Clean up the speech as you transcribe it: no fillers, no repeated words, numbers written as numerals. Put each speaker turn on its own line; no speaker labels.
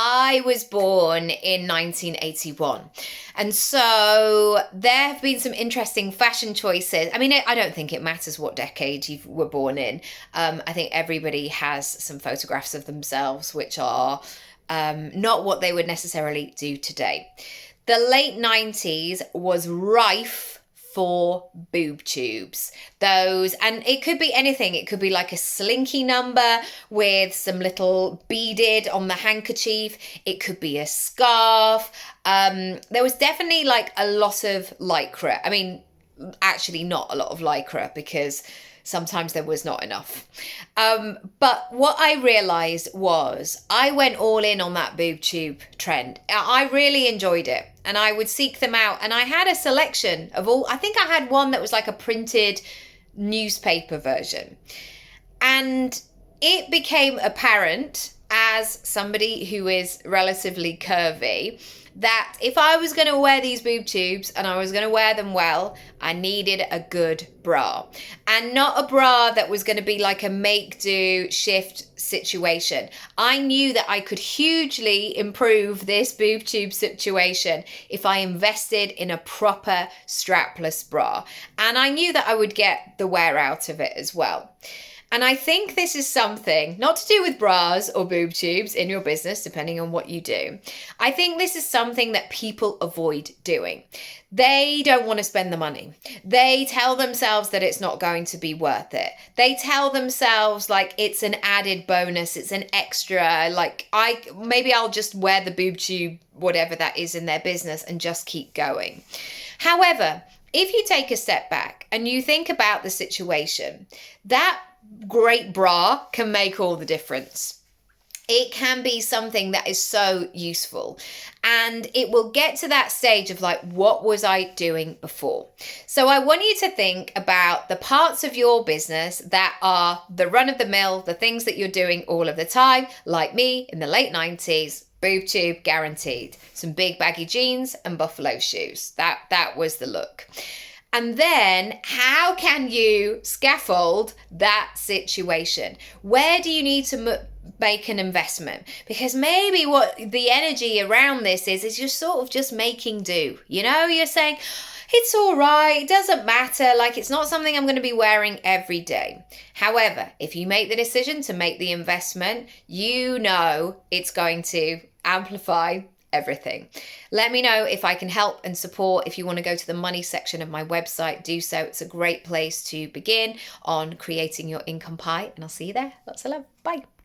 I was born in 1981. And so there have been some interesting fashion choices. I mean, I don't think it matters what decade you were born in. I think everybody has some photographs of themselves which are not what they would necessarily do today. The late 90s was rife for boob tubes. Those, and it could be anything. It could be like a slinky number with some little beaded on the handkerchief. It could be a scarf. There was definitely like a lot of lycra. I mean, actually not a lot of lycra because sometimes there was not enough. But what I realized was I went all in on that boob tube trend. I really enjoyed it and I would seek them out. And I had a selection of all, I think I had one that was like a printed newspaper version. And it became apparent as somebody who is relatively curvy that if I was going to wear these boob tubes and I was going to wear them well, I needed a good bra. And not a bra that was going to be like a make do shift situation. I knew that I could hugely improve this boob tube situation if I invested in a proper strapless bra. And I knew that I would get the wear out of it as well. And I think this is something, not to do with bras or boob tubes in your business, depending on what you do. I think this is something that people avoid doing. They don't want to spend the money. They tell themselves that it's not going to be worth it. They tell themselves like it's an added bonus, it's an extra, like maybe I'll just wear the boob tube, whatever that is in their business, and just keep going. However, if you take a step back and you think about the situation, that great bra can make all the difference. It can be something that is so useful and it will get to that stage of like, what was I doing before? So I want you to think about the parts of your business that are the run of the mill, the things that you're doing all of the time, like me in the late 90s, boob tube guaranteed, some big baggy jeans and buffalo shoes. That was the look. And then how can you scaffold that situation? Where do you need to make an investment? Because maybe what the energy around this is you're sort of just making do. You know, you're saying, it's all right, it doesn't matter, like it's not something I'm going to be wearing every day. However, if you make the decision to make the investment, you know it's going to amplify everything. Let me know if I can help and support. If you want to go to the money section of my website, do so. It's a great place to begin on creating your income pie, and I'll see you there. Lots of love. Bye.